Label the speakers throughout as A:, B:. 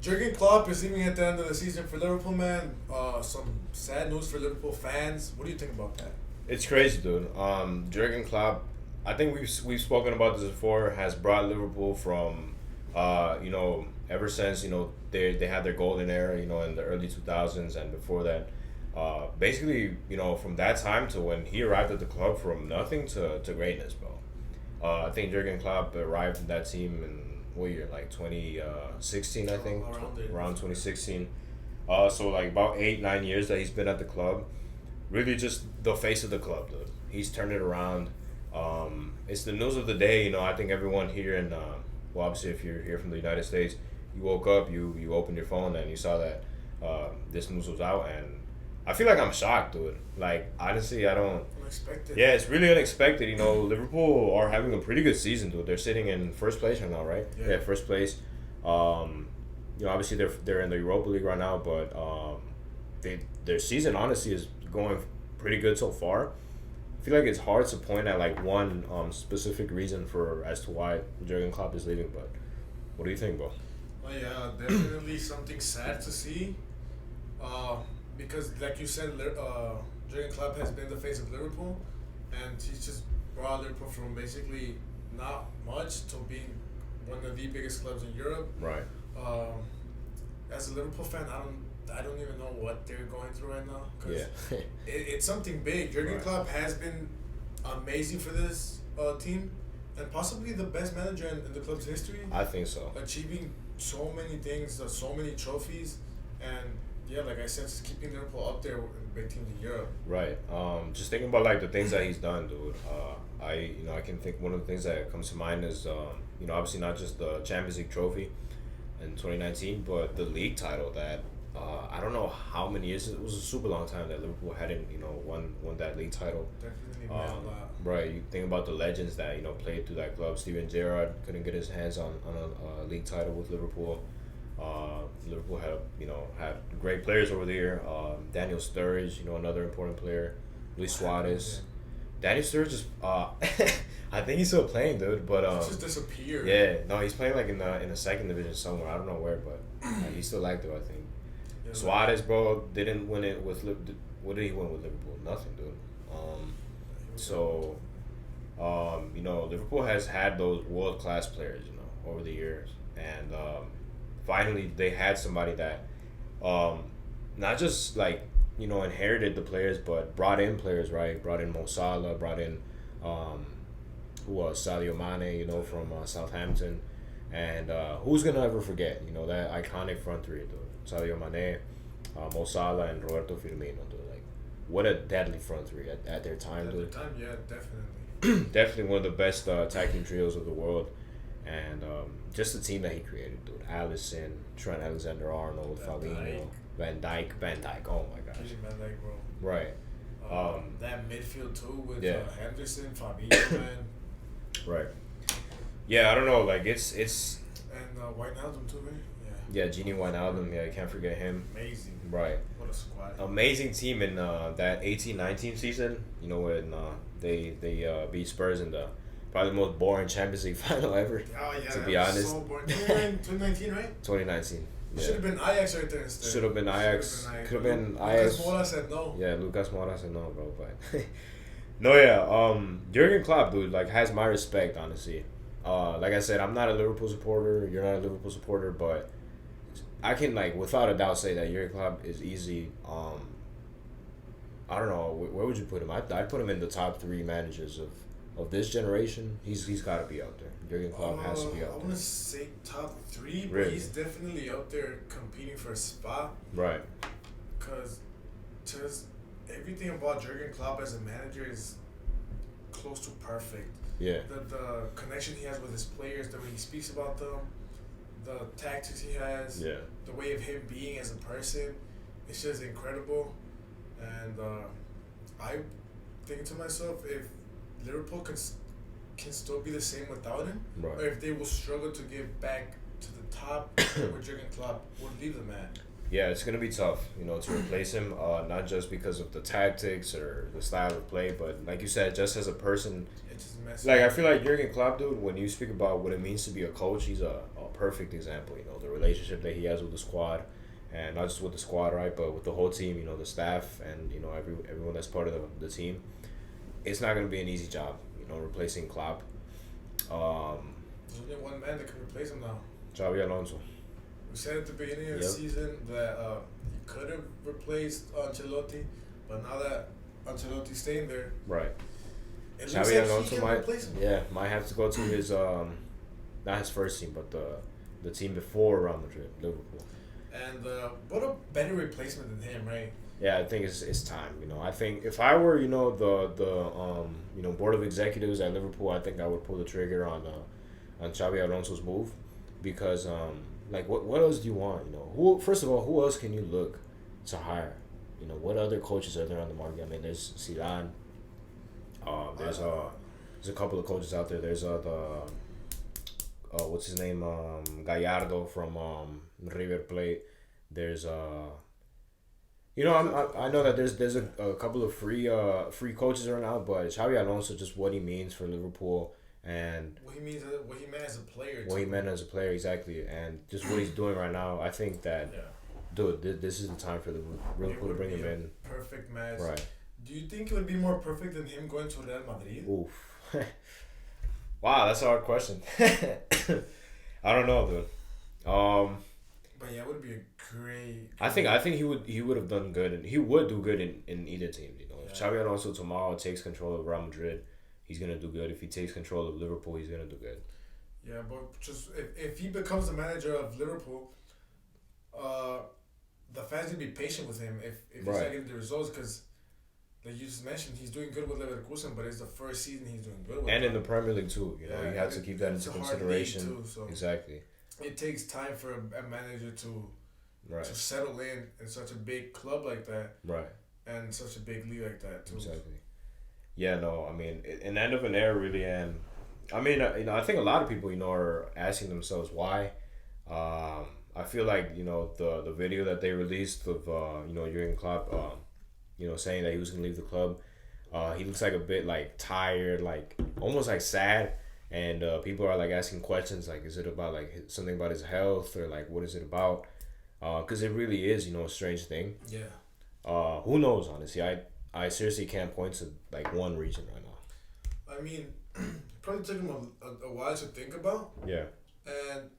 A: Jurgen Klopp is leaving at the end of the season for Liverpool, man. Some sad news for Liverpool fans. What do you think about that?
B: It's crazy, dude. Jurgen Klopp, I think we've spoken about this before, has brought Liverpool from, ever since they had their golden era, in the early 2000s and before that. Basically, from that time to when he arrived at the club, from nothing to greatness, bro. I think Jurgen Klopp arrived in that team in what year, like 2016, I think, around 2016. So like about 8-9 years that he's been at the club, really just the face of the club, dude. He's turned it around. It's the news of the day. I think everyone here in, well, obviously if you're here from the United States, you woke up, you opened your phone and you saw that this news was out, and I feel like I'm shocked, dude. Like, honestly, I don't.
A: Unexpected.
B: Yeah, it's really unexpected. Liverpool are having a pretty good season, dude. They're sitting in first place right now, right? Yeah, first place. Obviously they're in the Europa League right now, but their season honestly is going pretty good so far. I feel like it's hard to point at like one specific reason as to why Jurgen Klopp is leaving. But what do you think, bro?
A: Oh yeah, definitely something sad to see. Because like you said, Jurgen Klopp has been the face of Liverpool, and he's just brought Liverpool from basically not much to being one of the biggest clubs in Europe.
B: Right.
A: As a Liverpool fan, I don't even know what they're going through right now. Cause it's something big. Jurgen Klopp has been amazing for this team, and possibly the best manager in the club's history.
B: I think so.
A: Achieving so many things, so many trophies, and yeah, like I said, just keeping Liverpool up there with big teams in Europe.
B: Right. Just thinking about like the things that he's done, dude. I can think one of the things that comes to mind is obviously not just the Champions League trophy in 2019, but the league title that I don't know how many years, it was a super long time that Liverpool hadn't won that league title.
A: Definitely meant a lot.
B: Right. You think about the legends that played through that club. Steven Gerrard couldn't get his hands on a league title with Liverpool. Liverpool had great players over there. Daniel Sturridge, another important player. Luis Suarez. Daniel Sturridge is I think he's still playing, dude. But
A: he just disappeared.
B: Yeah, no, he's playing like in the second division somewhere. I don't know where, but he's still active, I think. Yeah, Suarez, bro, didn't win it with what did he win with Liverpool? Nothing, dude. Liverpool has had those world class players, over the years, and finally they had somebody that not just like inherited the players, but brought in players, right? Brought in Mo Salah, brought in who was Sadio Mane, from Southampton, and who's gonna ever forget that iconic front three, dude? Sadio Mane, Mo Salah, and Roberto Firmino, dude. Like, what a deadly front three at their time, dude.
A: At their time, yeah, definitely.
B: Definitely one of the best attacking trios of the world. And just the team that he created, dude. Alisson, Trent Alexander-Arnold, Fabinho, Van Dijk. Oh my gosh.
A: Van Dijk, bro.
B: Right.
A: That midfield too with Henderson, Fabinho, man.
B: Right. Yeah, I don't know. Like it's.
A: And Wijnaldum too, man.
B: Yeah, Gini Wijnaldum. Yeah, you can't forget him.
A: Amazing.
B: Right.
A: What a squad.
B: Amazing team in that 18-19 season. When they beat Spurs in the probably the most boring Champions League final ever.
A: Oh yeah.
B: To be honest.
A: So boring. 2019, right?
B: 2019. Yeah.
A: Should have been Ajax right there instead.
B: Should have been Ajax. Could have been Ajax.
A: Lucas Moura said no.
B: Yeah, Lucas Moura said no, bro. But no, yeah. Jurgen Klopp, dude, like has my respect, honestly. Like I said, I'm not a Liverpool supporter. You're not a Liverpool supporter, but I can without a doubt say that Jurgen Klopp is easy. I don't know where would you put him. I'd put him in the top 3 managers of this generation. He's got to be out there. Jurgen Klopp has to be out there.
A: I want to say top 3, but
B: really?
A: He's definitely out there competing for a spot.
B: Right.
A: Because just everything about Jurgen Klopp as a manager is close to perfect.
B: Yeah.
A: The connection he has with his players, the way he speaks about them, the tactics he has, the way of him being as a person, it's just incredible. And I think to myself, if Liverpool can still be the same without him, or if they will struggle to get back to the top where Jurgen Klopp would leave them at.
B: Yeah, it's gonna be tough, to replace him. Not just because of the tactics or the style of play, but like you said, just as a person.
A: It's just messy.
B: Like I feel like Jurgen Klopp, dude. When you speak about what it means to be a coach, he's a perfect example. The relationship that he has with the squad, and not just with the squad, right, but with the whole team. The staff and everyone that's part of the team. It's not gonna be an easy job. Replacing Klopp.
A: There's only one man that can replace him now.
B: Xabi Alonso.
A: We said at the beginning of the season that he could have replaced Ancelotti, but now that Ancelotti's staying there,
B: right?
A: It looks like
B: Alonso
A: he can replace him.
B: might have to go to his not his first team, but the team before Real Madrid, Liverpool.
A: And what a better replacement than him, right?
B: Yeah, I think it's time. I think if I were the board of executives at Liverpool, I think I would pull the trigger on Xabi Alonso's move, because like what else do you want? Who first of all, who else can you look to hire? What other coaches are there on the market? I mean, there's Zidane. There's a couple of coaches out there. There's what's his name? Gallardo from River Plate. There's I know that there's a couple of free coaches right now, but Xabi Alonso, just what he means for Liverpool and
A: what he meant as a player.
B: What he meant as a player, exactly, and just what he's doing right now. I think that, dude, this is the time for Liverpool to bring him in.
A: Perfect match.
B: Right.
A: Do you think it would be more perfect than him going to Real Madrid?
B: Oof. Wow, that's a hard question. I don't know, dude.
A: But yeah, it would be a great.
B: I think he would have done good, and he would do good in either team. If Xabi Alonso tomorrow takes control of Real Madrid, he's gonna do good. If he takes control of Liverpool, he's gonna do good.
A: Yeah, but just if he becomes the manager of Liverpool, the fans will be patient with him if he's not getting the results, because, like you just mentioned, he's doing good with Leverkusen, but it's the first season he's doing good with.
B: And in the Premier League too, you have to keep that into consideration.
A: Too, so
B: exactly.
A: It takes time for a manager to settle in such a big club like that,
B: right?
A: And such a big league like that too.
B: Exactly. Yeah, no, I mean, an end of an era, really, and I mean, I think a lot of people, are asking themselves why. I feel like the video that they released of Jurgen Klopp, saying that he was gonna leave the club, he looks like a bit like tired, like almost like sad, and people are like asking questions like, is it about like something about his health, or like what is it about? Because it really is, a strange thing.
A: Yeah.
B: Who knows? Honestly, I seriously can't point to like one reason right now.
A: I mean, it probably took him a while to think about.
B: Yeah.
A: And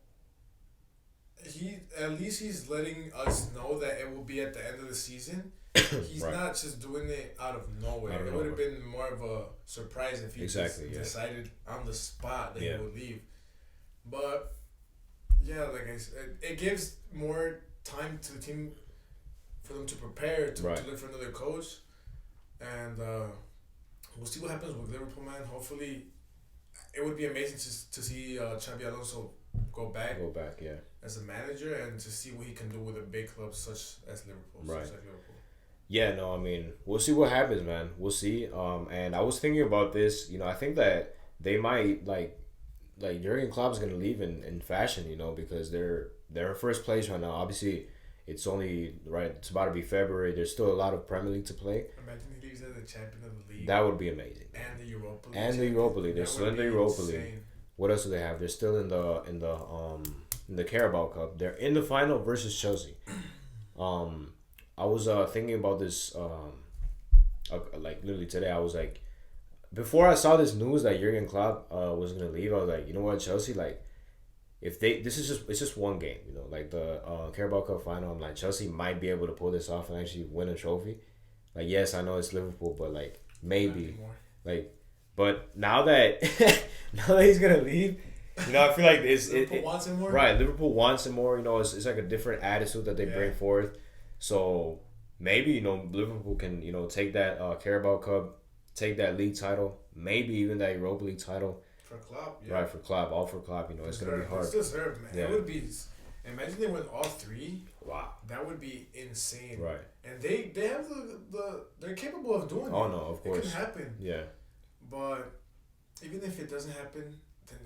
A: he's letting us know that it will be at the end of the season. He's not just doing it out of nowhere. It would have been more of a surprise if he decided on the spot that he would leave. But yeah, like I said, it gives more time to the team for them to prepare to look for another coach, and we'll see what happens with Liverpool, man. Hopefully, it would be amazing to see Xabi Alonso go back,
B: yeah,
A: as a manager, and to see what he can do with a big club such as Liverpool.
B: Right.
A: Such like Liverpool.
B: Yeah, no, I mean, we'll see what happens, man. We'll see. And I was thinking about this. I think that they might like Jurgen Klopp's gonna leave in fashion. Because they're in first place right now. Obviously, it's only it's about to be February. There's still a lot of Premier League to play.
A: Imagine he leaves as the champion of the league.
B: That would be amazing.
A: And the Europa League.
B: They're still in the Europa League. What else do they have? They're still in the Carabao Cup. They're in the final versus Chelsea. I was thinking about this like literally today. I was like, before I saw this news that Jurgen Klopp was gonna leave, I was like, you know what, Chelsea, like, if it's just one game, like the Carabao Cup final. I'm like, Chelsea might be able to pull this off and actually win a trophy. Like, yes, I know it's Liverpool, but like maybe, like, but now that he's gonna leave, I feel like
A: Liverpool wants him more.
B: Right, Liverpool wants him more. It's like a different attitude that they bring forth. So maybe Liverpool can take that Carabao Cup, take that league title, maybe even that Europa League title.
A: For Klopp, yeah.
B: Right, for Klopp, all for Klopp. It's gonna be hard.
A: It's deserved, man.
B: Yeah.
A: It would be. Imagine they win all three.
B: Wow.
A: That would be insane.
B: Right.
A: And they have they're capable of doing it.
B: Oh no, of course.
A: It can happen.
B: Yeah.
A: But even if it doesn't happen, then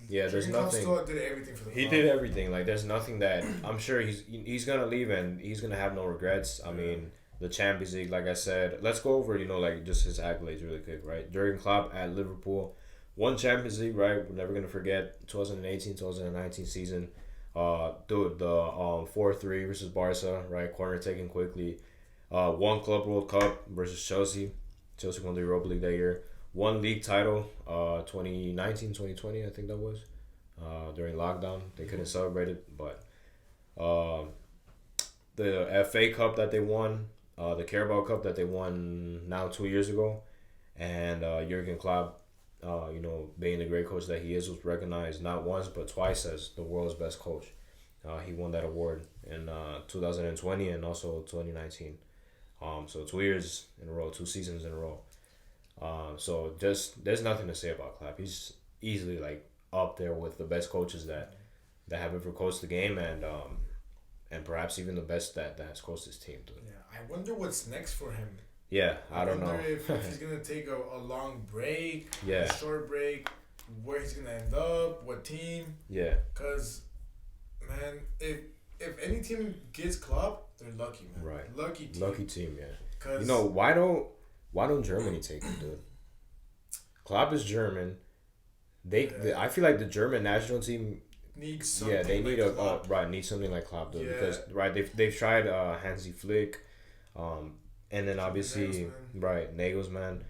B: Yeah, there's nothing.
A: Still did everything for the
B: club. He did everything. Like, there's nothing that I'm sure he's gonna leave and he's gonna have no regrets. I mean, the Champions League, like I said, let's go over like just his accolades really quick, right? Jurgen Klopp at Liverpool, won Champions League, right? We're never gonna forget 2018-2019 season. The 4-3 versus Barca, right? Corner taken quickly. Won Club World Cup versus Chelsea. Chelsea won the Europa League that year. One league title, 2019-2020, I think that was, during lockdown. They couldn't celebrate it, but the FA Cup that they won, the Carabao Cup that they won now 2 years ago, and Jurgen Klopp, being the great coach that he is, was recognized not once but twice as the world's best coach. He won that award in 2020 and also 2019. So 2 years in a row, 2 seasons in a row. So there's nothing to say about Klopp. He's easily like up there with the best coaches that have ever coached the game, and perhaps even the best that has coached his team. Dude.
A: Yeah, I wonder what's next for him.
B: Yeah, I don't know.
A: I wonder if he's gonna take a long break,
B: a
A: short break, where he's gonna end up, what team.
B: Yeah.
A: Cause, man, if any team gets Klopp, they're lucky, man.
B: Right.
A: Lucky team.
B: Yeah. Cause why don't Germany take him, dude? Klopp is German. I feel like the German national team
A: needs something.
B: Yeah, they need
A: Klopp.
B: need something like Klopp, dude. Yeah. Because they've tried Hansi Flick, and then obviously Nagelsmann,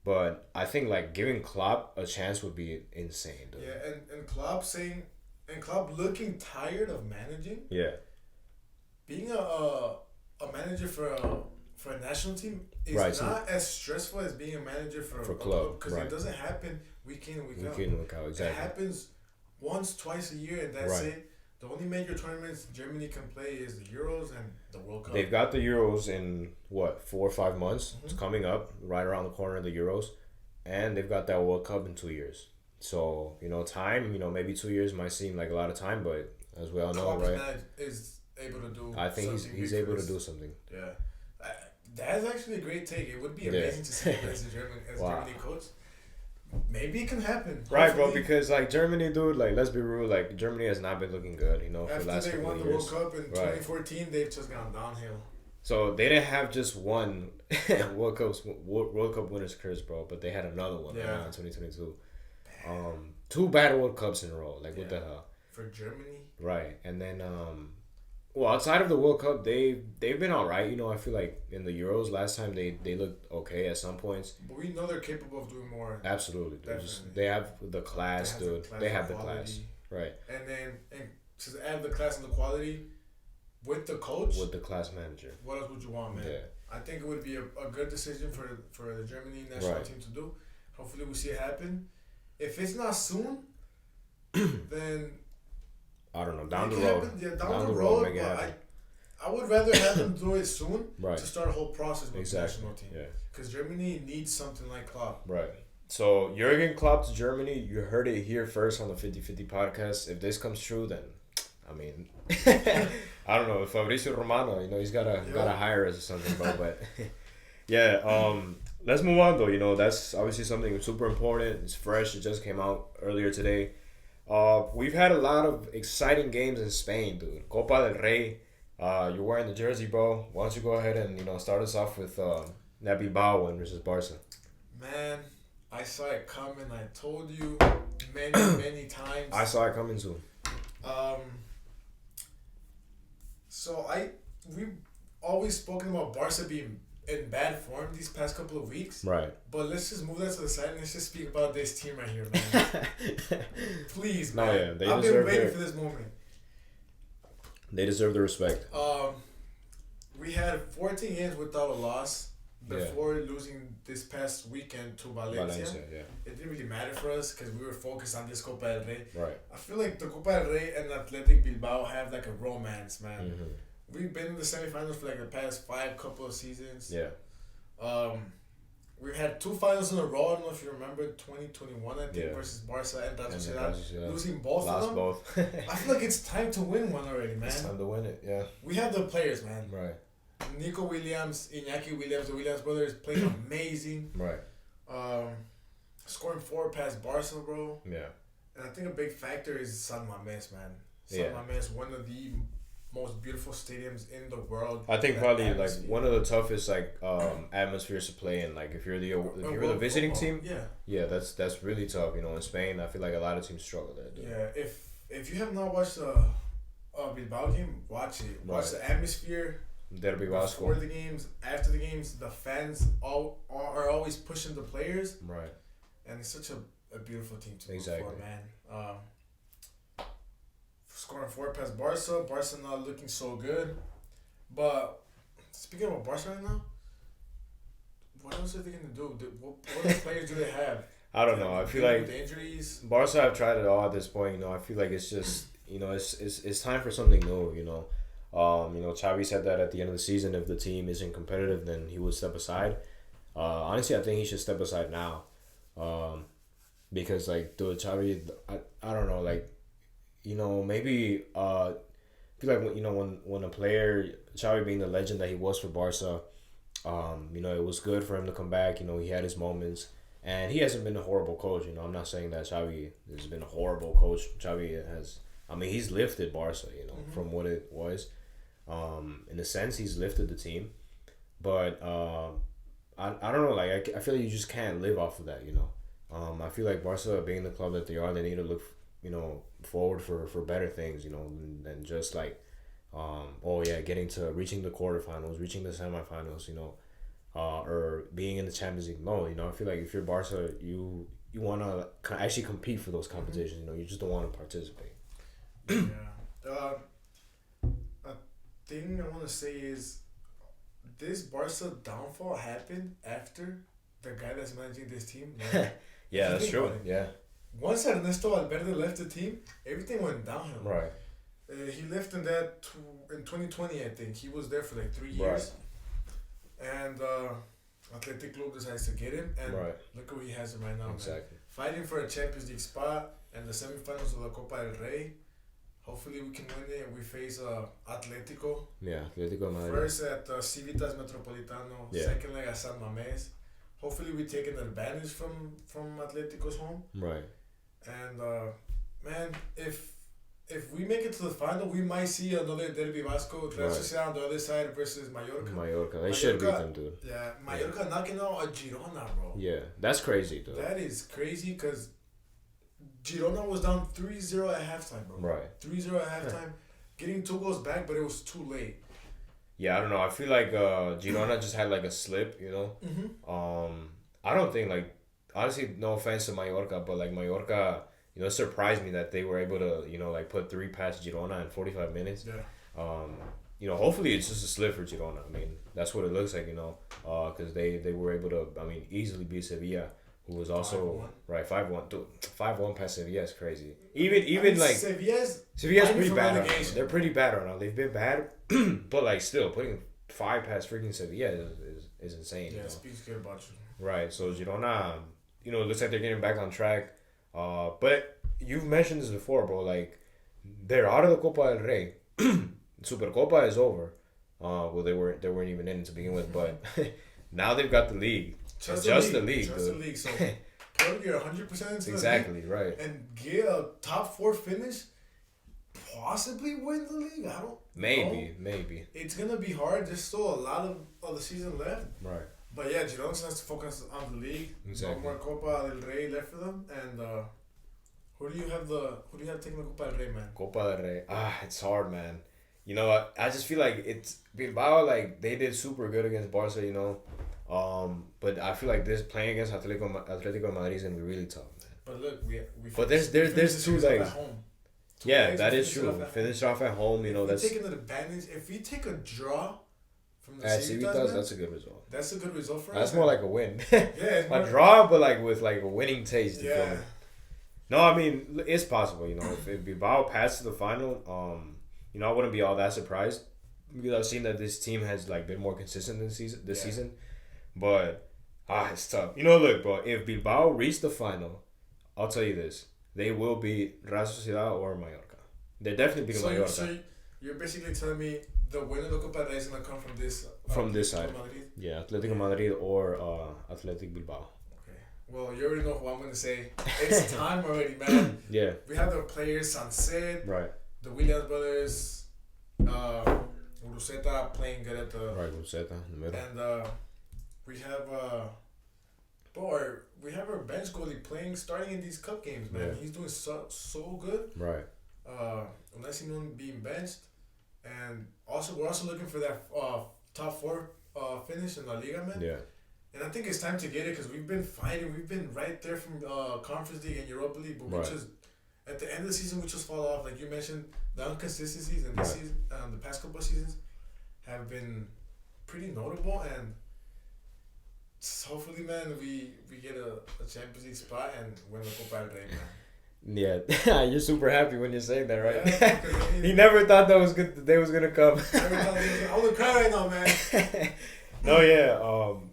B: but I think like giving Klopp a chance would be insane, dude.
A: Yeah, and Klopp looking tired of managing.
B: Yeah.
A: Being a manager for a national team is not as stressful as being a manager for a club, because it doesn't happen week in, week out. Exactly. It happens once, twice a year, and that's it. The only major tournaments Germany can play is the Euros and the World Cup.
B: They've got the Euros in 4 or 5 months. Mm-hmm. It's coming up right around the corner of the Euros, and they've got that World Cup in 2 years. So time, maybe 2 years might seem like a lot of time, but as we all know,
A: is able to do.
B: I think he's able to do something.
A: Yeah. That's actually a great take. It would be amazing to see him as a Germany coach. Maybe it can happen.
B: Right, hopefully. Bro, because like Germany, dude, like let's be real, like Germany has not been looking good, for the last couple of years.
A: After they won the World Cup in 2014, they've just gone downhill.
B: So they didn't have just one World Cup winners curse, bro, but they had another one in 2022. 2 bad World Cups in a row. Like what the hell?
A: For Germany.
B: Right, and then outside of the World Cup, they've been all right. I feel like in the Euros last time they looked okay at some points.
A: But we know they're capable of doing more.
B: Absolutely, they have the class, dude. They have the class, right?
A: And to add the class and the quality with the coach,
B: with the class manager.
A: What else would you want, man? Yeah. I think it would be a good decision for the Germany national team to do. Hopefully, we see it happen. If it's not soon, then.
B: I don't know, down the road.
A: Down the road, but I would rather have them do it soon to start a whole process with the national team. Yeah. Because Germany needs something like Klopp.
B: Right. So, Jurgen Klopp to Germany, you heard it here first on the 50-50 podcast. If this comes true, then, I mean, I don't know, Fabrizio Romano, he's got to hire us or something, bro. But, yeah, let's move on, though. That's obviously something super important. It's fresh. It just came out earlier today. We've had a lot of exciting games in Spain, dude. Copa del Rey. You're wearing the jersey, bro. Why don't you go ahead and start us off with that Bilbao win versus Barca?
A: Man, I saw it coming. I told you many times.
B: I saw it coming too.
A: So we've always spoken about Barca being in bad form these past couple of weeks.
B: Right.
A: But let's just move that to the side and let's just speak about this team right here, man. Please, man. I've been waiting for this moment.
B: They deserve the respect.
A: We had 14 games without a loss before losing this past weekend to Valencia. It didn't really matter for us because we were focused on this Copa del Rey.
B: Right.
A: I feel like the Copa del Rey and Athletic Bilbao have like a romance, man. Mm-hmm. We've been in the semifinals for like the past 5 couple of seasons.
B: Yeah.
A: We've had 2 finals in a row. I don't know if you remember 2021, I think, versus Barca and Real Sociedad. Losing both of them.
B: Both.
A: I feel like it's time to win one already, man.
B: It's time to win it, yeah.
A: We have the players, man.
B: Right.
A: Nico Williams, Iñaki Williams, the Williams brothers played amazing.
B: Right.
A: Scoring 4 past Barca, bro.
B: Yeah.
A: And I think a big factor is San Mamés, man. San Mamés, one of the most beautiful stadiums in the world.
B: I think probably like one of the toughest like atmospheres to play in. Like if you're the visiting team, that's really tough. You know, in Spain, I feel like a lot of teams struggle there. Dude.
A: Yeah, if you have not watched a Bilbao game, watch it. Watch the atmosphere.
B: Derby Vasco.
A: Before the games, after the games, the fans are always pushing the players.
B: Right.
A: And it's such a beautiful team to root for, man. Scoring 4 past Barca. Barca not looking so good. But speaking about Barca right now, what else are they going to do? What players do they have?
B: I don't know. I feel like
A: the injuries.
B: Barca have tried it all at this point. You know, I feel like it's just it's time for something new. You know, Xavi said that at the end of the season, if the team isn't competitive, then he would step aside. Honestly, I think he should step aside now, because like dude, Xavi, I don't know, like, you know, maybe I feel like when a player, Xavi being the legend that he was for Barca, you know, it was good for him to come back. You know, he had his moments. And he hasn't been a horrible coach. You know, I'm not saying that Xavi has been a horrible coach. Xavi has, I mean, he's lifted Barca, you know, from what it was. In a sense, he's lifted the team. But I don't know, like, I feel like you just can't live off of that, you know. I feel like Barca, being the club that they are, they need to look, you know, forward for better things, you know, than just like, getting to reaching the quarterfinals, reaching the semifinals, you know. Or being in the Champions League. No, you know, I feel like if you're Barca, you want to actually compete for those competitions. You know, you just don't want to participate.
A: Yeah. A thing I want to say is this Barca downfall happened after the guy that's managing this team.
B: Yeah, that's true. Yeah.
A: Once Ernesto Valverde left the team, everything went downhill.
B: Right.
A: He left in 2020, I think. He was there for like 3 years. Right. And Atletico decides to get him, and look who he has him right now. Exactly. Man. Fighting for a Champions League spot and the semifinals of the Copa del Rey. Hopefully we can win it. We face Atletico.
B: Yeah, Atletico Madrid.
A: First at Civitas Metropolitano. Yeah. Second leg at San Mamés. Hopefully we take an advantage from Atletico's home. Right. And man, if we make it to the final, we might see another Derby Vasco. Real Sociedad on the other side versus Mallorca.
B: They should beat them, dude.
A: Yeah, Mallorca knocking out a Girona, bro.
B: Yeah, that's crazy, dude.
A: That is crazy because Girona was down 3-0 at halftime, bro. Right. 3-0 at halftime. Getting 2 goals back, but it was too late.
B: Yeah, I don't know. I feel like Girona just had like a slip, you know? Mm-hmm. I don't think, like, honestly, no offense to Mallorca, but like Mallorca, you know, it surprised me that they were able to, you know, like put 3 past Girona in 45 minutes. Yeah. You know, hopefully it's just a slip for Girona. I mean, that's what it looks like, you know, because they were able to, I mean, easily beat Sevilla, who was also 5-1. 5-1. Dude, 5-1 past Sevilla is crazy. Even like Sevilla's pretty bad right now. They're pretty bad right now. They've been bad, but like still putting 5 past freaking Sevilla is insane. Yeah,
A: it speaks good about you.
B: Right. So Girona, you know, it looks like they're getting back on track. But you've mentioned this before, bro. Like, they're out of the Copa del Rey. Supercopa is over. Well, they weren't even in it to begin with, but now they've got the league. Just the league.
A: The league. So put your 100% into
B: exactly
A: the league,
B: right,
A: and get a top 4 finish. Possibly win the league. I don't.
B: Maybe. It's
A: gonna be hard. There's still a lot of the season left.
B: Right.
A: But yeah, Girona has to focus on the league. Exactly. No more Copa del Rey left for them. And who do you have taking the Copa del Rey, man?
B: Copa del Rey. It's hard, man. You know, I just feel like it's Bilbao. Like, they did super good against Barca, you know. But I feel like this playing against Atletico Madrid is gonna be really tough, man.
A: But look, we
B: but there's 2 legs. Yeah, that is true. Finish off at home, you know. That's
A: taking an advantage. If we take a draw from the
B: Civitas, that's a good result.
A: That's a good result for us.
B: That's more like a win. Yeah, a draw, but like with like a winning taste. Yeah. No, I mean, it's possible. You know, if Bilbao passes to the final, you know, I wouldn't be all that surprised because I've seen that this team has like been more consistent this season. But it's tough. You know, look, bro. If Bilbao reach the final, I'll tell you this: they will beat Real Sociedad or Mallorca. They're definitely beating Mallorca.
A: So you're basically telling me the winner of the Copa del Rey is gonna come from this
B: from this side. Madrid? Yeah, Atletico Madrid or Athletic Bilbao.
A: Okay. Well, you already know who I'm going to say. It's time already, man.
B: Yeah.
A: We have the players, Sancet,
B: Right.
A: the Williams brothers, Uruseta playing good at the...
B: Right, Uruseta in the middle.
A: And we have... we have our bench goalie starting in these cup games, man.
B: Yeah.
A: He's doing so good.
B: Right.
A: Unless he's being benched. And also, we're also looking for that top 4 finish in La Liga, man.
B: Yeah.
A: And I think it's time to get it because we've been fighting. We've been right there from Conference League and Europa League, but we just at the end of the season we just fall off. Like you mentioned, the inconsistencies in this season, the past couple of seasons, have been pretty notable. And hopefully, man, we get a Champions League spot and win the Copa Del Rey, man.
B: Yeah, you're super happy when you're saying that, right?
A: Yeah,
B: he never thought that was good. The day was gonna come.
A: I would cry right now, man.
B: No, yeah.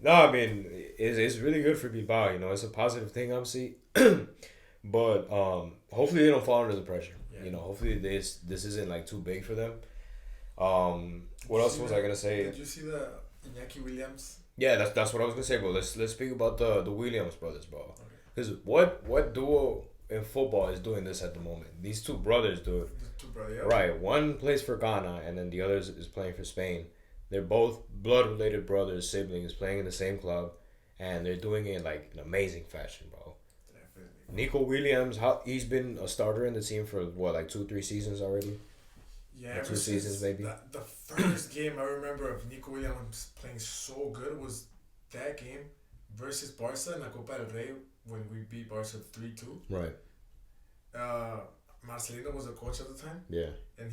B: No, I mean, it's really good for Bilbao. You know, it's a positive thing, obviously. But hopefully they don't fall under the pressure. Yeah. You know, hopefully this isn't like too big for them. What else was I gonna say?
A: Did you see the Iñaki Williams?
B: Yeah, that's what I was gonna say, bro. Let's speak about the Williams brothers, bro. Because what duo in football is doing this at the moment? These two brothers do it.
A: Yeah.
B: Right. One plays for Ghana, and then the other is playing for Spain. They're both blood-related brothers, siblings, playing in the same club, and they're doing it like in amazing fashion, bro. Definitely. Nico Williams, he's been a starter in the team for what, like 2-3 seasons already?
A: Yeah,
B: or 2 seasons maybe.
A: The first game I remember of Nico Williams playing so good was that game versus Barca in la Copa del Rey when we beat Barca 3-2.
B: Right.
A: Marcelino was the coach at the time.
B: Yeah.
A: And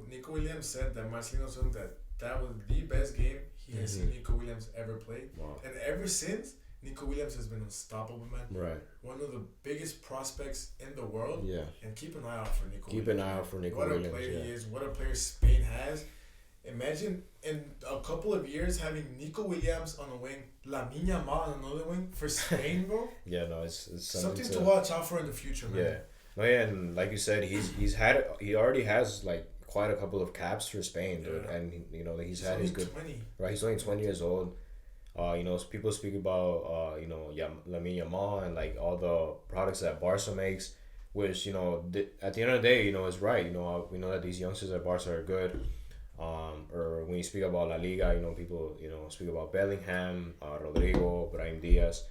A: Nico Williams said that Marcelino told him that was the best game he has seen Nico Williams ever play.
B: Wow.
A: And ever since, Nico Williams has been unstoppable, man.
B: Right.
A: One of the biggest prospects in the world.
B: Yeah.
A: And keep an eye out for Nico Williams.
B: Keep an eye out for Nico Williams.
A: What a player he is. What a player Spain has. Imagine in a couple of years having Nico Williams on the wing, Lamine Yamal on another wing for Spain, bro.
B: Yeah, no, it's
A: something to watch out for in the future, man.
B: Yeah. No, yeah, and like you said, he already has like quite a couple of caps for Spain, dude. Yeah. And you know he's had his good
A: 20.
B: Right, he's only 20 years old. You know, people speak about Lamine Yamal and like all the products that Barca makes, which you know at the end of the day, you know, is right. You know, we know that these youngsters at Barca are good. Or when you speak about La Liga, you know, people speak about Bellingham, Rodrigo, Brahim Diaz.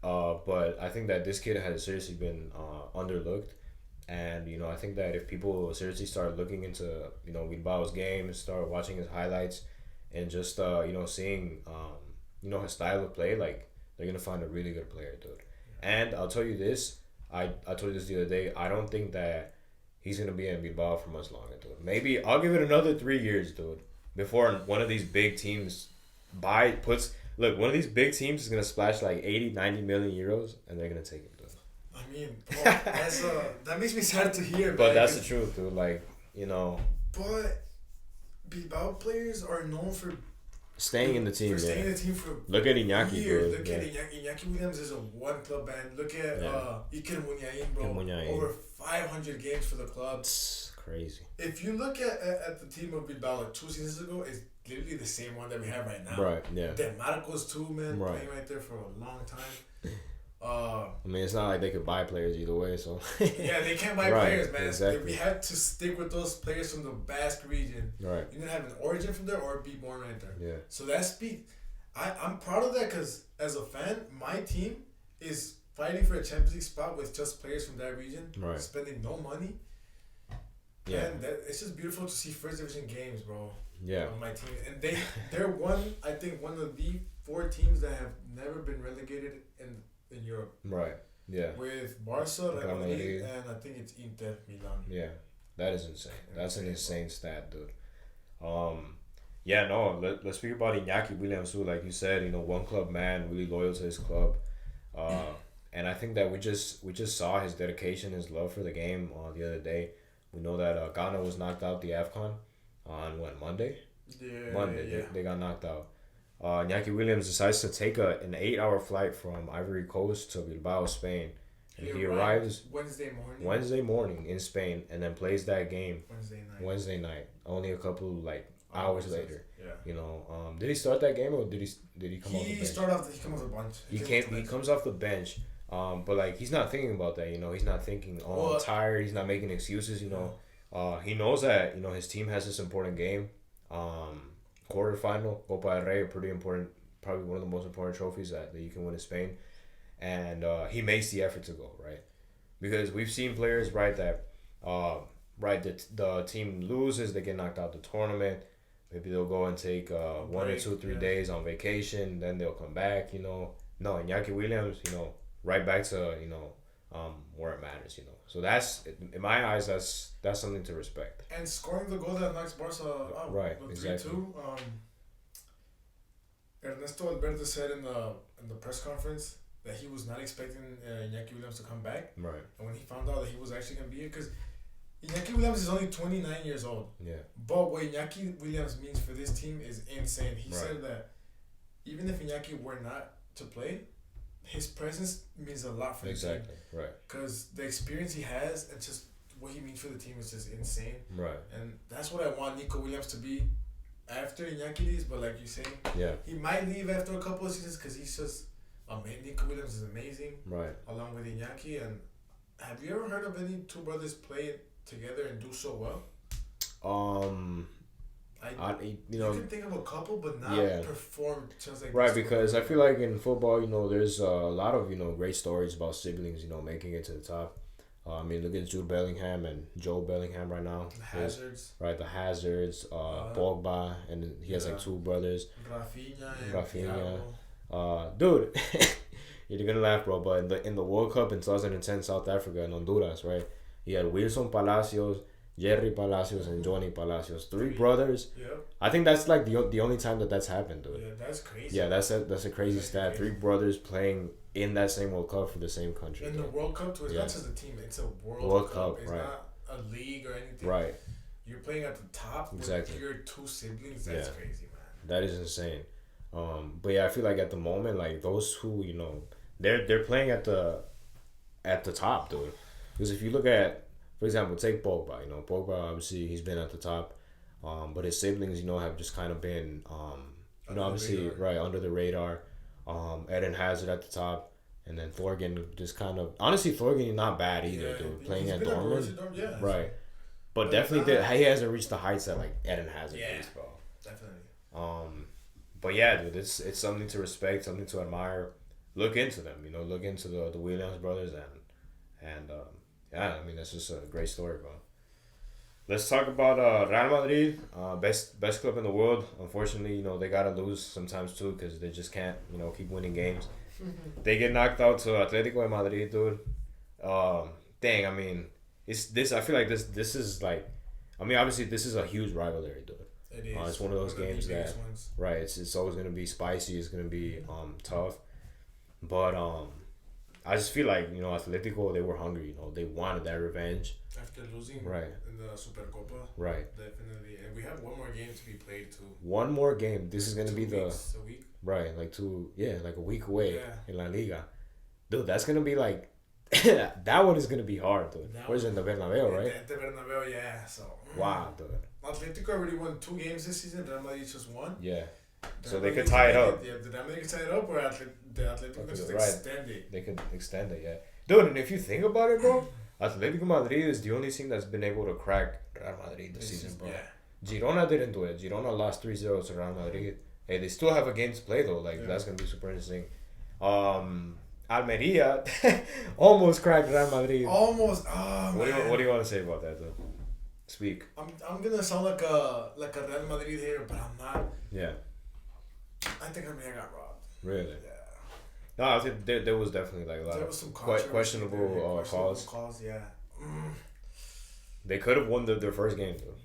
B: But I think that this kid has seriously been underlooked. And, you know, I think that if people seriously start looking into, you know, Bilbao's game, start watching his highlights and just, you know, seeing, you know, his style of play, like, they're going to find a really good player, dude. And I'll tell you this, I told you this the other day, I don't think that he's going to be in Bilbao for much longer, dude. Maybe I'll give it another 3 years, dude, before one of these big teams one of these big teams is going to splash like 80, 90 million euros and they're going to take it, dude.
A: I mean, that makes me sad to hear.
B: But that's the truth, dude. Like, you know.
A: But Bilbao players are known for
B: staying in the team.
A: For
B: look at Iñaki,
A: years. Look at Iñaki Williams is a one club band. Look at Iker Muniain, bro. Over 500 games for the club.
B: It's crazy.
A: If you look at the team of Bilbao like 2 seasons ago, it's literally the same one that we have right now.
B: Right. Yeah.
A: De Marcos too, man, playing right there for a long time.
B: I mean, it's not like they could buy players either way, so.
A: Yeah, they can't buy players, man.
B: Exactly.
A: We had to stick with those players from the Basque region.
B: Right.
A: You can have an origin from there or be born right there.
B: Yeah.
A: So that speaks. I'm proud of that because as a fan, my team is fighting for a Champions League spot with just players from that region, spending no money. Yeah. And it's just beautiful to see first division games, bro.
B: Yeah.
A: On my team, and they're one of the 4 teams that have never been relegated in Europe.
B: Right. Yeah.
A: With Barca, Madrid, and I think it's Inter Milan.
B: Yeah, that is insane. That's an insane stat, dude. Yeah, no. Let's speak about Iñaki Williams, who, like you said, you know, one club man, really loyal to his club. And I think that we just saw his dedication, his love for the game the other day. We know that Ghana was knocked out the AFCON on Monday.
A: Yeah.
B: Monday.
A: Yeah.
B: They got knocked out. Iñaki Williams decides to take an 8-hour flight from Ivory Coast to Bilbao, Spain. And he arrives Wednesday morning in Spain and then plays that game Wednesday night. Only a couple hours later.
A: Yeah.
B: You know, did he start that game or did he come off the bench?
A: He came off the bench.
B: He comes off the bench. But like he's not thinking about that, you know. He's not thinking, oh, I'm tired. He's not making excuses, you know. He knows that his team has this important game, quarterfinal Copa del Rey, pretty important, probably one of the most important trophies that you can win in Spain, and he makes the effort to go, right, because we've seen players, right, that the team loses, they get knocked out the tournament. Maybe they'll go and take 1 or 2, 3 days on vacation, then they'll come back, you know. No, Iñaki Williams, you know, right back to, you know, where it matters, you know. So that's, in my eyes, that's something to respect.
A: And scoring the goal that knocks Barca out,
B: right, exactly.
A: 3-2. Ernesto Valverde said in the press conference that he was not expecting Iñaki Williams to come back.
B: Right.
A: And when he found out that he was actually going to be here, because Iñaki Williams is only 29 years old.
B: Yeah.
A: But what Iñaki Williams means for this team is insane. He said that even if Iñaki were not to play, his presence means a lot for the team.
B: Exactly, right.
A: Because the experience he has and just what he means for the team is just insane.
B: Right.
A: And that's what I want Nico Williams to be after Iñaki leaves. But like you're saying, he might leave after a couple of seasons because he's just, Nico Williams is amazing.
B: Right.
A: Along with Iñaki. And have you ever heard of any two brothers play together and do so well? You can think of a couple, but not perform just like
B: right, because I feel like in football, you know, there's a lot of, you know, great stories about siblings, you know, making it to the top. I mean, look at Jude Bellingham and Joe Bellingham right now.
A: The Hazards.
B: Right, the Hazards, Pogba, and he has like 2 brothers.
A: Rafinha.
B: Dude, you're gonna laugh, bro, but in the World Cup in 2010, South Africa and Honduras, right, he had Wilson Palacios, Jerry Palacios, and Johnny Palacios, 3 brothers.
A: Yep.
B: I think that's like the only time that's happened, dude.
A: Yeah, that's crazy.
B: Yeah, that's a crazy stat. Crazy. 3 brothers playing in that same World Cup for the same country.
A: In the World Cup, too, it's not just a team; it's a World Cup. It's not a league or anything.
B: Right.
A: You're playing at the top with your 2 siblings. That's crazy, man.
B: That is insane. But yeah, I feel like at the moment, like those who, you know, they're playing at the top, dude. Because if you look at, for example, take Pogba. You know, Pogba, obviously, he's been at the top. But his siblings, you know, have just kind of been, you know, obviously, right, under the radar. Eden Hazard at the top. And then Thorgan just kind of... Honestly, Thorgan is not bad either, dude. Playing at Dortmund. Right. But definitely, he hasn't reached the heights that, like, Eden Hazard is, bro.
A: Definitely.
B: But yeah, dude, it's something to respect, something to admire. Look into them, you know, look into the Williams brothers and yeah, I mean, that's just a great story, bro. Let's talk about Real Madrid, best club in the world. Unfortunately, you know, they gotta lose sometimes too because they just can't, you know, keep winning games. They get knocked out to Atletico de Madrid, dude. Dang, I mean, I feel like this is like, I mean, obviously this is a huge rivalry, dude.
A: It is.
B: It's one of those games that, right? It's always gonna be spicy. It's gonna be tough, but I just feel like, you know, Atletico, they were hungry. You know, they wanted that revenge
A: after losing in the Supercopa.
B: Right.
A: Definitely, and we have one more game to be played too.
B: One more game. This is gonna be
A: a week.
B: Right, like a week away in La Liga. Dude, that's gonna be like that one is gonna be hard, dude. Where's it, in the Bernabeu, right?
A: The Bernabeu, yeah. So
B: wow, dude.
A: Atletico already won 2 games this season. Real Madrid just won.
B: Yeah. So they could tie it up.
A: Yeah, the Real Madrid could tie it up, or the Atletico could just extend it.
B: They could extend it, yeah. Dude, and if you think about it, bro, Atletico Madrid is the only team that's been able to crack Real Madrid this season, bro. Yeah. Girona didn't do it. Girona lost 3-0 to Real Madrid. Hey, they still have a game to play, though. Like, that's going to be super interesting. Almeria almost cracked Real Madrid.
A: Almost. Oh, man.
B: What do you want to say about that, though? Speak.
A: I'm gonna sound like a Real Madrid hater, but I'm not.
B: Yeah.
A: I think Almeria got robbed.
B: Really?
A: Yeah.
B: No, I think there was definitely like a lot of questionable calls.
A: Yeah.
B: They could have won their first game, though.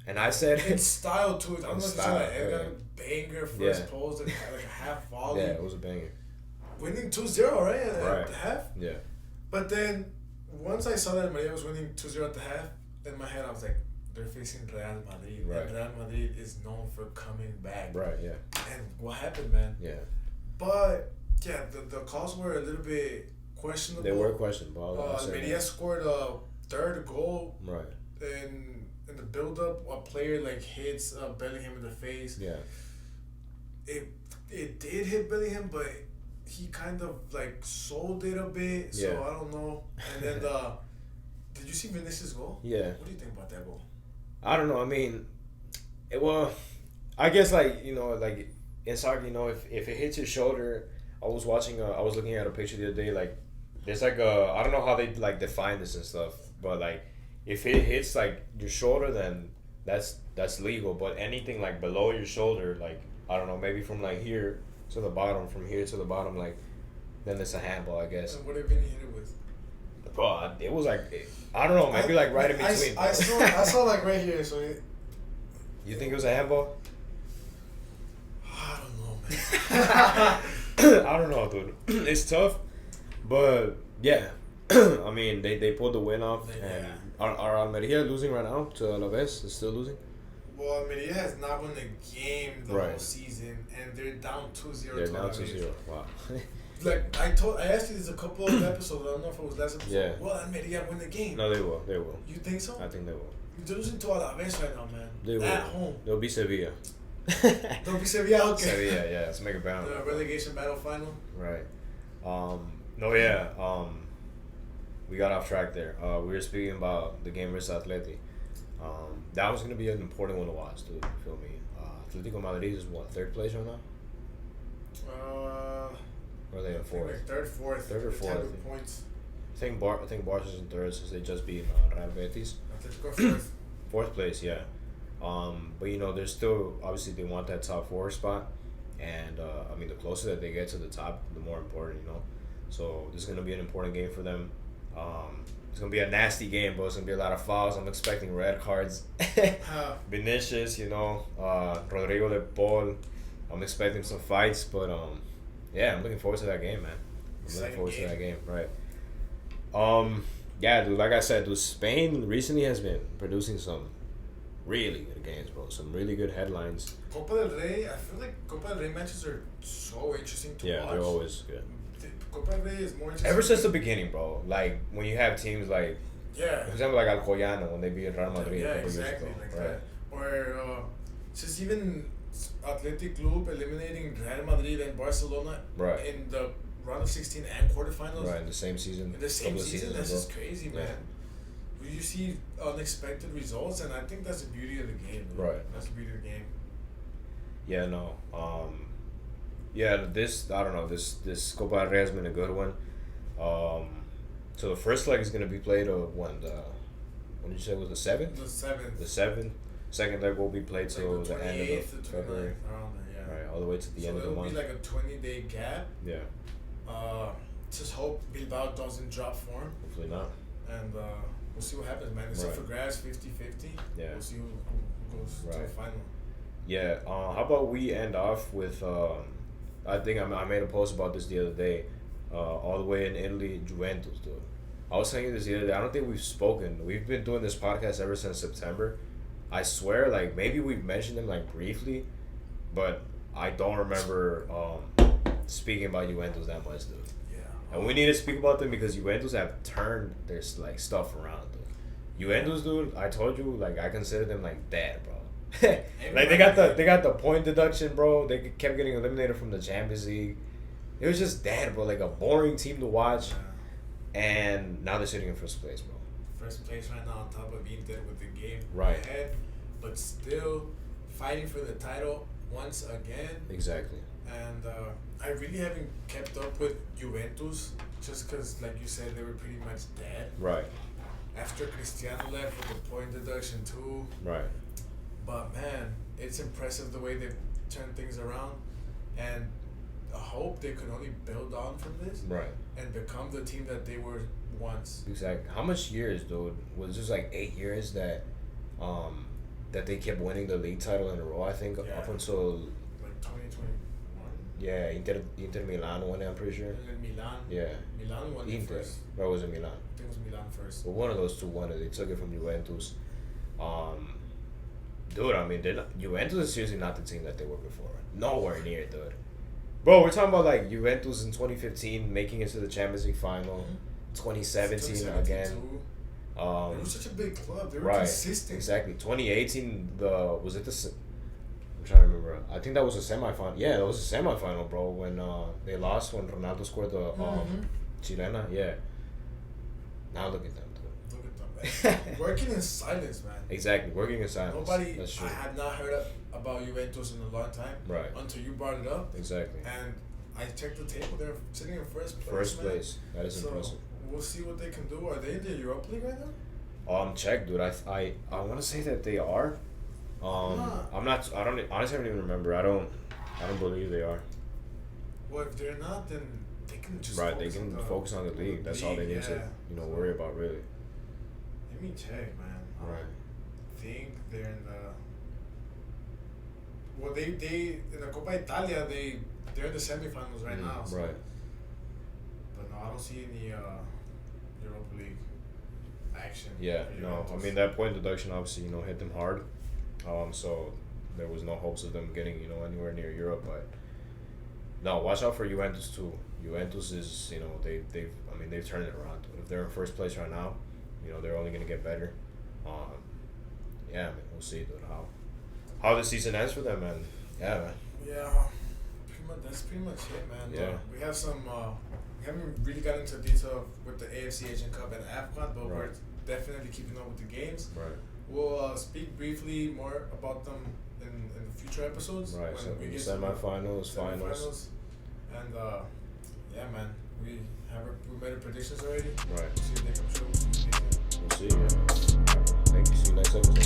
B: And I said
A: in style too. I'm not sure it got a banger first post and like a half volley.
B: Yeah, it was a banger.
A: Winning 2-0, right? At the half.
B: Yeah.
A: But then once I saw that Maria was winning 2-0 at the half, in my head I was like, they're facing Real Madrid.
B: Right.
A: And Real Madrid is known for coming back.
B: Right. Yeah.
A: And what happened, man?
B: Yeah.
A: But yeah, the calls were a little bit questionable.
B: They were questionable.
A: Almeria scored a 3rd goal.
B: Right.
A: In the build-up, a player like hits Bellingham in the face.
B: Yeah.
A: It did hit Bellingham, but he kind of like sold it a bit. So I don't know. And then did you see Vinicius' goal?
B: Yeah.
A: What do you think about that goal?
B: I don't know. I mean, I guess like like in soccer, if it hits your shoulder. I was looking at a picture the other day. Like, there's like I don't know how they like define this and stuff, but like if it hits like your shoulder, then that's legal. But anything like below your shoulder, like I don't know, maybe from like here to the bottom, from here to the bottom, like then it's a handball, I guess.
A: And what did Vinny hit it with?
B: Bro, it was like I don't know, maybe like right in between.
A: I saw like right here. So
B: you think it was a handball?
A: I don't know, man.
B: I don't know, dude. It's tough, but yeah. I mean, they pulled the win off, and are Almeria losing right now to Alaves? Is still losing?
A: Well, Almeria has not won a game the whole season, and they're down 2-0.
B: They're down 2-0. Wow.
A: Like I asked you this a couple of episodes. I don't know if it was last episode. Yeah. Well, Almeria win the game.
B: No, they will. They will.
A: You think so?
B: I think they will.
A: They're losing to Alaves right now, man.
B: They will.
A: At home.
B: They'll be Sevilla.
A: Don't be Sevilla, okay.
B: Sevilla, yeah. Let's make a battle.
A: The relegation battle final.
B: Right. We got off track there. We were speaking about the game versus Atleti. That was gonna be an important one to watch, dude. You feel me? Atletico Madrid is what, third place right now? Or are they in fourth?
A: Like third or fourth. Points.
B: I think Barca's in third since they just beat Real Betis.
A: Atletico fourth.
B: Fourth place, yeah. But they're still obviously they want that top 4 spot, and the closer that they get to the top, the more important, So this is gonna be an important game for them. It's gonna be a nasty game, but it's gonna be a lot of fouls. I'm expecting red cards. Vinicius, Rodrigo de Paul. I'm expecting some fights, but I'm looking forward to that game, man. I'm looking forward to that game, right? Yeah, dude. Like I said, dude, Spain recently has been producing some really good games, bro. Some really good headlines.
A: Copa del Rey, I feel like Copa del Rey matches are so interesting to watch.
B: Yeah, they're always good.
A: Copa del Rey is more interesting.
B: Ever since the beginning, bro. Like, when you have teams like...
A: Yeah.
B: For example, like Alcoyano, when they beat Real Madrid
A: a
B: couple
A: exactly,
B: years ago.
A: like
B: right.
A: that. Or just even Athletic Club eliminating Real Madrid and Barcelona in the round of 16 and quarterfinals.
B: Right, in the same season.
A: In the same season, that's just crazy, man. You see unexpected results, and I think that's the beauty of the game. Man.
B: Right.
A: That's the beauty of the game.
B: Yeah, no. This Copa del Rey has been a good one. So the first leg is going to be played when did you say it was the 7th? The 7th. Second leg will be played till the end of February. Right, all the way to the end of the month.
A: So it'll be like a 20-day gap.
B: Yeah.
A: Just hope Bilbao doesn't drop form.
B: Hopefully not.
A: And we'll see what happens, man. It's up for grabs, 50-50.
B: Yeah.
A: We'll see who goes to the final.
B: Yeah. How about we end off with... I think I made a post about this the other day. All the way in Italy, Juventus, dude. I was saying this the other day. I don't think we've spoken. We've been doing this podcast ever since September. I swear, like, maybe we've mentioned them, like, briefly, but I don't remember speaking about Juventus that much, dude.
A: Yeah.
B: And we need to speak about them because Juventus have turned their, like, stuff around, dude. Juventus, dude, I told you, like, I consider them, like, dead, bro. Like, they got the point deduction, bro. They kept getting eliminated from the Champions League. It was just dead, bro. Like, a boring team to watch. And now they're sitting in first place, bro.
A: First place right now on top of Inter with the game
B: ahead,
A: but still fighting for the title once again.
B: Exactly.
A: And I really haven't kept up with Juventus just because, like you said, they were pretty much dead.
B: Right.
A: After Cristiano left with the point deduction too.
B: Right.
A: But man, it's impressive the way they've turned things around, and I hope they could only build on from this.
B: Right.
A: And become the team that they were once.
B: Exactly. How much years, dude? Was this like 8 years that they kept winning the league title in a row? I think up until
A: like 2021.
B: Yeah, Inter Milan won it, I'm pretty sure.
A: And then Milan.
B: Yeah.
A: Milan won it first.
B: Or was it Milan?
A: I think it was Milan first.
B: But one of those two won it. They took it from Juventus. Dude, I mean, Juventus is seriously not the team that they were before. Nowhere near, dude. Bro, we're talking about like Juventus in 2015 making it to the Champions League final. 2017 again.
A: It was such a big club. They were consistent.
B: Exactly. 2018, I'm trying to remember. I think that was a semifinal. Yeah, that was a semifinal, bro. When they lost when Ronaldo scored the Chilena. Yeah. Now look at them.
A: Look at them. Man. Working in silence, man.
B: Exactly, working in silence.
A: That's true. I had not heard about Juventus in a long time.
B: Right.
A: Until you brought it up.
B: Exactly.
A: And I checked the table. They're sitting in first place.
B: First place. That is impressive.
A: We'll see what they can do. Are they in the Europa League right now?
B: Check, dude. I want to say that they are. I'm not. I don't. Honestly, I don't even remember. I don't believe they are.
A: Well, if they're not, then they can just
B: focus on the league. That's all they need to worry about, really.
A: Let me check, man.
B: Right.
A: I think they're in the. Well, they in the Copa Italia they're in the semifinals right now. So.
B: Right.
A: But no, I don't see any Europa League action.
B: Yeah, no. I mean, that point deduction obviously hit them hard. So there was no hopes of them getting anywhere near Europe. But no, watch out for Juventus too. Juventus is they've turned it around. If they're in first place right now, they're only gonna get better. Yeah, man, we'll see, dude, how the season ends for them, man. Yeah, man.
A: Yeah, that's pretty much it, man.
B: Yeah.
A: We have some. We haven't really got into detail with the AFC Asian Cup and AFCON, but we're definitely keeping up with the games.
B: Right.
A: We'll speak briefly more about them in future episodes.
B: Right. So we get semifinals, finals.
A: And yeah, man, we made our predictions already.
B: Right.
A: We'll see if they come true.
B: We'll see. Yeah. Thank you. See you next episode.